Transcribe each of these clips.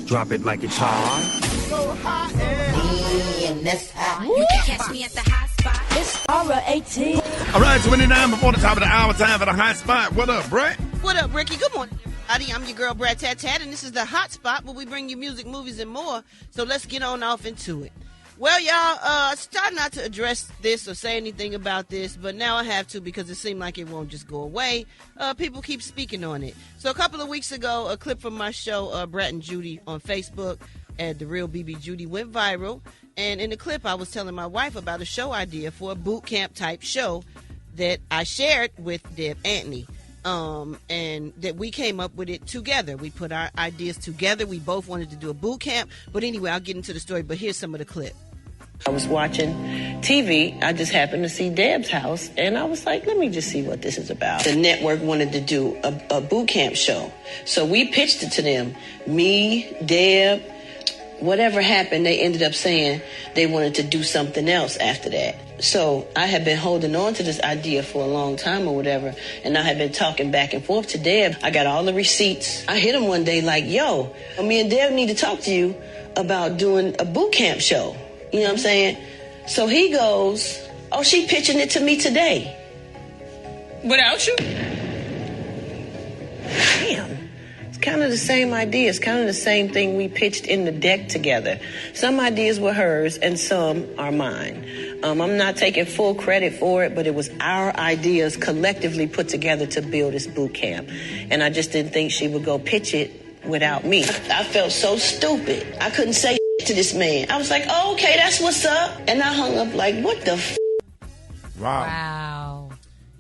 Drop it like it's hot. So hot and that's hot. You can catch me at the hot spot. It's Aura 18. All right, 29 before the top of the hour, time for the hot spot. What up, Brett? What up, Ricky? Good morning, everybody. I'm your girl, Brad Tat Tat, and this is the hot spot where we bring you music, movies, and more. So let's get on off into it. Well, y'all, start not to address this or say anything about this, but now I have to because it seemed like it won't just go away. People keep speaking on it. So a couple of weeks ago, a clip from my show, Brett and Judy, on Facebook at The Real BB Judy went viral. And in the clip, I was telling my wife about a show idea for a boot camp type show that I shared with Deb Antony. And that we came up with it together. We put our ideas together. We both wanted to do a boot camp. But anyway, I'll get into the story. But here's some of the clip. I was watching TV. I just happened to see Deb's house, and I was like, let me just see what this is about. The network wanted to do a boot camp show. So we pitched it to them. Me, Deb, whatever happened, they ended up saying they wanted to do something else after that. So I had been holding on to this idea for a long time or whatever, and I had been talking back and forth to Deb. I got all the receipts. I hit him one day like, yo, me and Deb need to talk to you about doing a boot camp show. You know what I'm saying? So he goes, oh, she pitching it to me today. Without you? Damn. It's kind of the same idea. It's kind of the same thing we pitched in the deck together. Some ideas were hers and some are mine. I'm not taking full credit for it, but it was our ideas collectively put together to build this boot camp. And I just didn't think she would go pitch it without me. I felt so stupid. I couldn't say to this man. I was like, oh, okay, that's what's up. And I hung up like, what the f***? Wow.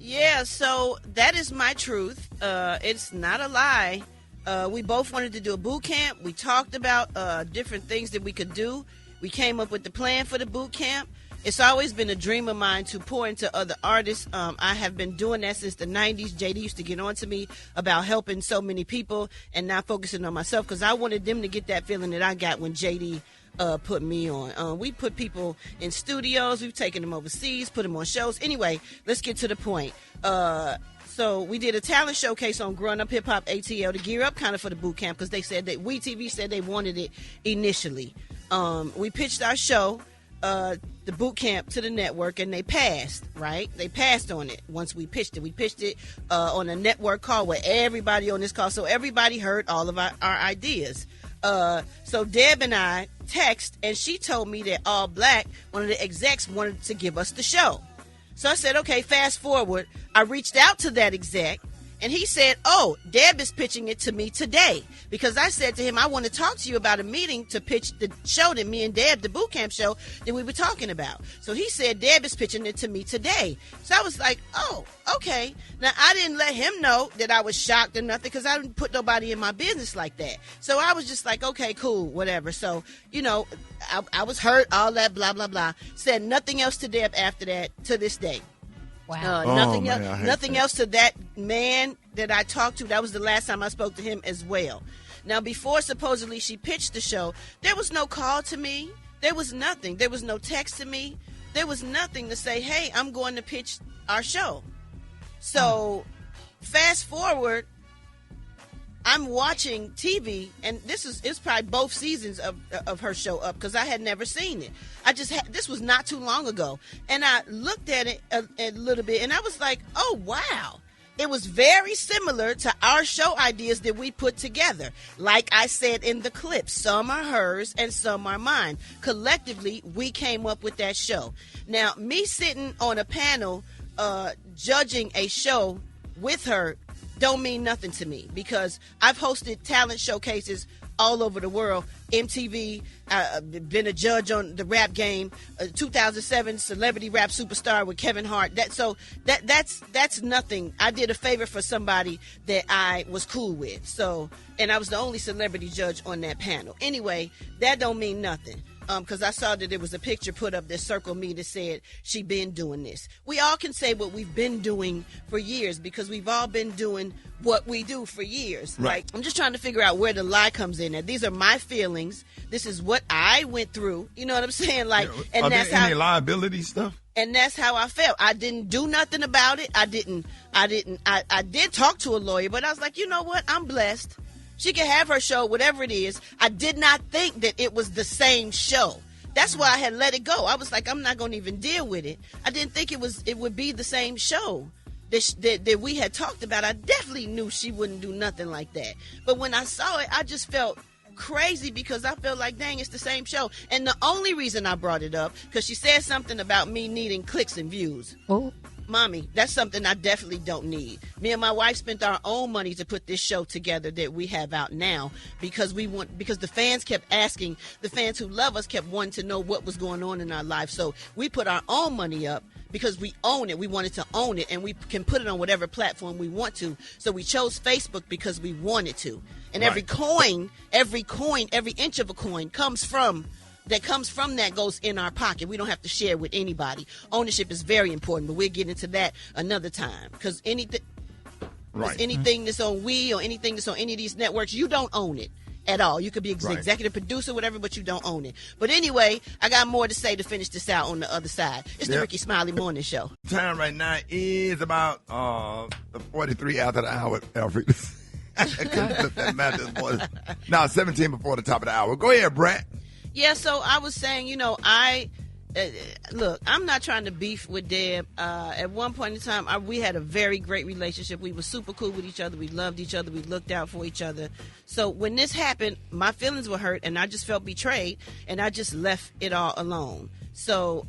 Yeah, so that is my truth. It's not a lie. We both wanted to do a boot camp. We talked about different things that we could do. We came up with the plan for the boot camp. It's always been a dream of mine to pour into other artists. I have been doing that since the 90s. JD used to get on to me about helping so many people and not focusing on myself because I wanted them to get that feeling that I got when JD put me on. We put people in studios. We've taken them overseas, put them on shows. Anyway, let's get to the point. So we did a talent showcase on Growing Up Hip Hop ATL to gear up kind of for the boot camp because they said that WeTV said they wanted it initially. We pitched our show, the boot camp, to the network, and they passed, right? They passed on it once we pitched it. We pitched it on a network call where everybody on this call, so everybody heard all of our ideas. So Deb and I text, and she told me that All Black, one of the execs, wanted to give us the show. So I said, okay, fast forward. I reached out to that exec, and he said, oh, Deb is pitching it to me today. Because I said to him, I want to talk to you about a meeting to pitch the show that me and Deb, the boot camp show, that we were talking about. So he said, Deb is pitching it to me today. So I was like, oh, okay. Now, I didn't let him know that I was shocked or nothing because I didn't put nobody in my business like that. So I was just like, okay, cool, whatever. So, you know, I was hurt, all that, blah, blah, blah. Said nothing else to Deb after that to this day. Wow. Nothing else to that man that I talked to. That was the last time I spoke to him as well. Now, before supposedly she pitched the show, there was no call to me. There was nothing. There was no text to me. There was nothing to say, hey, I'm going to pitch our show. So fast forward, I'm watching TV, and it's probably both seasons of her show up because I had never seen it. This was not too long ago, and I looked at it a little bit, and I was like, oh, wow. It was very similar to our show ideas that we put together. Like I said in the clip, some are hers and some are mine. Collectively, we came up with that show. Now, me sitting on a panel judging a show with her don't mean nothing to me because I've hosted talent showcases all over the world. MTV, been a judge on the Rap Game, 2007 Celebrity Rap Superstar with Kevin Hart. That's nothing. I did a favor for somebody that I was cool with. So, and I was the only celebrity judge on that panel. Anyway, that don't mean nothing. Because I saw that there was a picture put up that circled me that said she been doing this. We all can say what we've been doing for years because we've all been doing what we do for years. Right. Like, I'm just trying to figure out where the lie comes in. Now, these are my feelings. This is what I went through. You know what I'm saying? Like, yeah. and are that's there how any liability stuff. And that's how I felt. I didn't do nothing about it. I did talk to a lawyer, but I was like, you know what? I'm blessed. She can have her show, whatever it is. I did not think that it was the same show. That's why I had let it go. I was like, I'm not going to even deal with it. I didn't think it would be the same show that we had talked about. I definitely knew she wouldn't do nothing like that. But when I saw it, I just felt crazy because I felt like, dang, it's the same show. And the only reason I brought it up, because she said something about me needing clicks and views. Oh. Mommy, that's something I definitely don't need. Me and my wife spent our own money to put this show together that we have out now because the fans kept asking, the fans who love us kept wanting to know what was going on in our life. So we put our own money up because we own it. We wanted to own it, and we can put it on whatever platform we want to. So we chose Facebook because we wanted to. And Right. every inch of a coin comes from that goes in our pocket. We don't have to share with anybody. Ownership is very important, but we'll get into that another time. Because anything that's on We or anything that's on any of these networks, you don't own it at all. You could be executive producer, whatever, but you don't own it. But anyway, I got more to say to finish this out on the other side. It's the Ricky Smiley Morning Show. Time right now is about 43 after the hour, Alfred. I couldn't flip that math this morning. Now 17 before the top of the hour. Go ahead, Brett. Yeah, so I was saying, look, I'm not trying to beef with Deb. At one point in time, we had a very great relationship. We were super cool with each other. We loved each other. We looked out for each other. So when this happened, my feelings were hurt, and I just felt betrayed, and I just left it all alone. So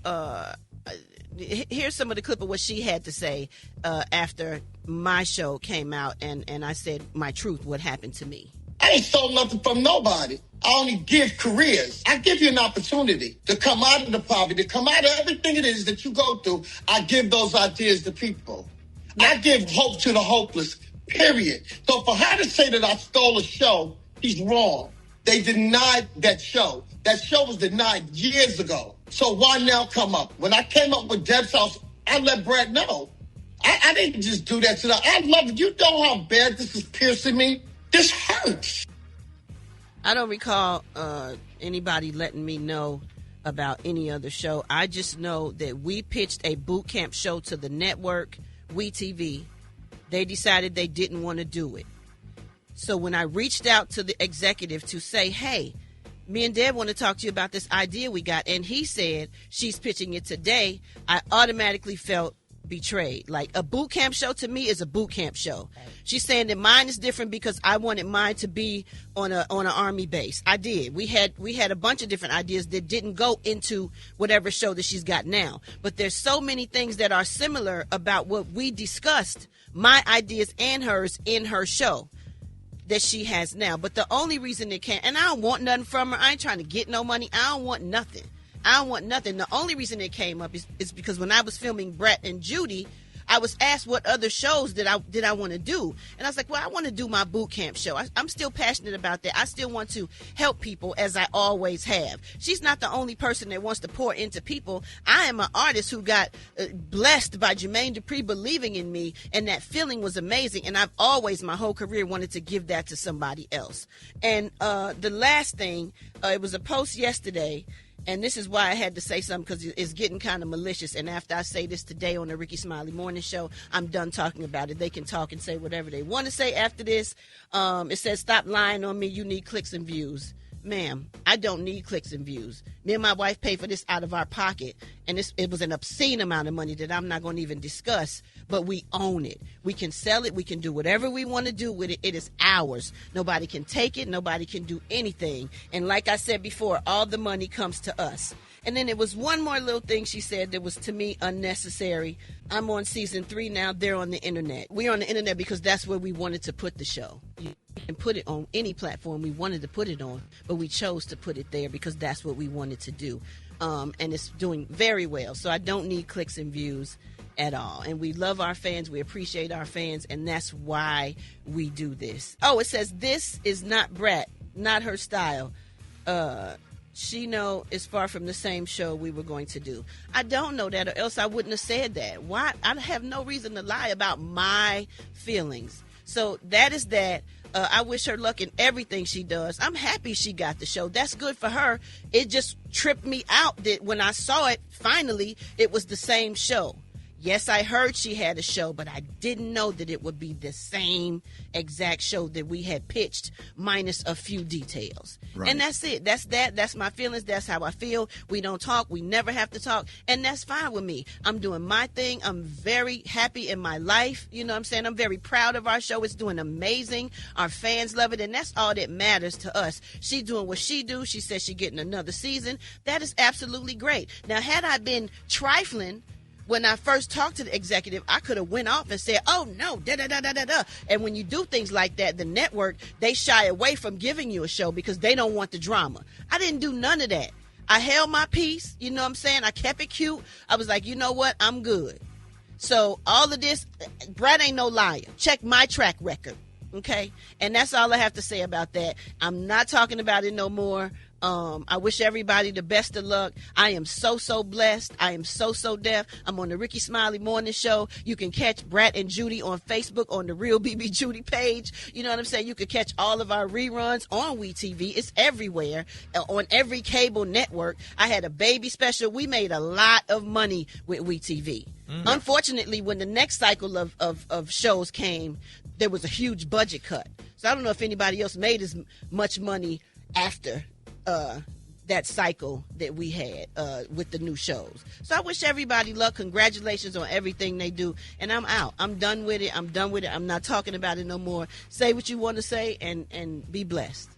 here's some of the clip of what she had to say after my show came out, and I said my truth, what happened to me. I ain't stole nothing from nobody. I only give careers. I give you an opportunity to come out of the poverty, to come out of everything it is that you go through. I give those ideas to people. I give hope to the hopeless, period. So for her to say that I stole a show, she's wrong. They denied that show. That show was denied years ago. So why now come up? When I came up with Deb's House, I let Brad know. I didn't just do that to her. I love it. You know how bad this is piercing me? This hurts. I don't recall anybody letting me know about any other show. I just know that we pitched a boot camp show to the network, WeTV. They decided they didn't want to do it. So when I reached out to the executive to say, hey, me and Deb want to talk to you about this idea we got, and he said she's pitching it today, I automatically felt betrayed. Like, a boot camp show to me is a boot camp show. She's saying that mine is different because I wanted mine to be on an army base. I did. We had a bunch of different ideas that didn't go into whatever show that she's got now. But there's so many things that are similar about what we discussed, my ideas and hers, in her show that she has now. But the only reason it can't, and I don't want nothing from her. I ain't trying to get no money. I don't want nothing. The only reason it came up is because when I was filming Brett and Judy, I was asked what other shows did I want to do. And I was like, well, I want to do my boot camp show. I'm still passionate about that. I still want to help people, as I always have. She's not the only person that wants to pour into people. I am an artist who got blessed by Jermaine Dupri believing in me, and that feeling was amazing. And I've always, my whole career, wanted to give that to somebody else. And the last thing, it was a post yesterday, and this is why I had to say something, because it's getting kind of malicious. And after I say this today on the Ricky Smiley Morning Show, I'm done talking about it. They can talk and say whatever they want to say after this. It says, stop lying on me. You need clicks and views. Ma'am, I don't need clicks and views. Me and my wife paid for this out of our pocket, and it was an obscene amount of money that I'm not going to even discuss, but we own it. We can sell it. We can do whatever we want to do with it. It is ours. Nobody can take it. Nobody can do anything. And like I said before, all the money comes to us. And then there was one more little thing she said that was, to me, unnecessary. I'm on season 3 now. They're on the internet. We're on the internet because that's where we wanted to put the show. You can put it on any platform we wanted to put it on, but we chose to put it there because that's what we wanted to do. And it's doing very well. So I don't need clicks and views at all. And we love our fans. We appreciate our fans. And that's why we do this. Oh, it says, this is not Brett, not her style. She know it's far from the same show we were going to do. I don't know that, or else I wouldn't have said that. Why? I have no reason to lie about my feelings. So that is that. I wish her luck in everything she does. I'm happy she got the show. That's good for her. It just tripped me out that when I saw it, finally, it was the same show. Yes, I heard she had a show, but I didn't know that it would be the same exact show that we had pitched, minus a few details. Right. And that's it. That's my feelings. That's how I feel. We don't talk. We never have to talk. And that's fine with me. I'm doing my thing. I'm very happy in my life. You know what I'm saying? I'm very proud of our show. It's doing amazing. Our fans love it. And that's all that matters to us. She doing what she do. She says she's getting another season. That is absolutely great. Now, had I been trifling when I first talked to the executive, I could have went off and said, oh, no, da-da-da-da-da-da. And when you do things like that, the network, they shy away from giving you a show because they don't want the drama. I didn't do none of that. I held my peace. You know what I'm saying? I kept it cute. I was like, you know what? I'm good. So all of this, Brad ain't no liar. Check my track record. Okay? And that's all I have to say about that. I'm not talking about it no more. I wish everybody the best of luck. I am so blessed. I am so deaf. I'm on the Ricky Smiley Morning Show. You can catch Brat and Judy on Facebook on the Real BB Judy page. You know what I'm saying? You can catch all of our reruns on WeTV. It's everywhere, on every cable network. I had a baby special. We made a lot of money with WeTV. Mm-hmm. Unfortunately, when the next cycle of shows came, there was a huge budget cut. So I don't know if anybody else made as much money after that cycle that we had with the new shows. So I wish everybody luck. Congratulations on everything they do. And I'm out. I'm done with it. I'm not talking about it no more. Say what you want to say and be blessed.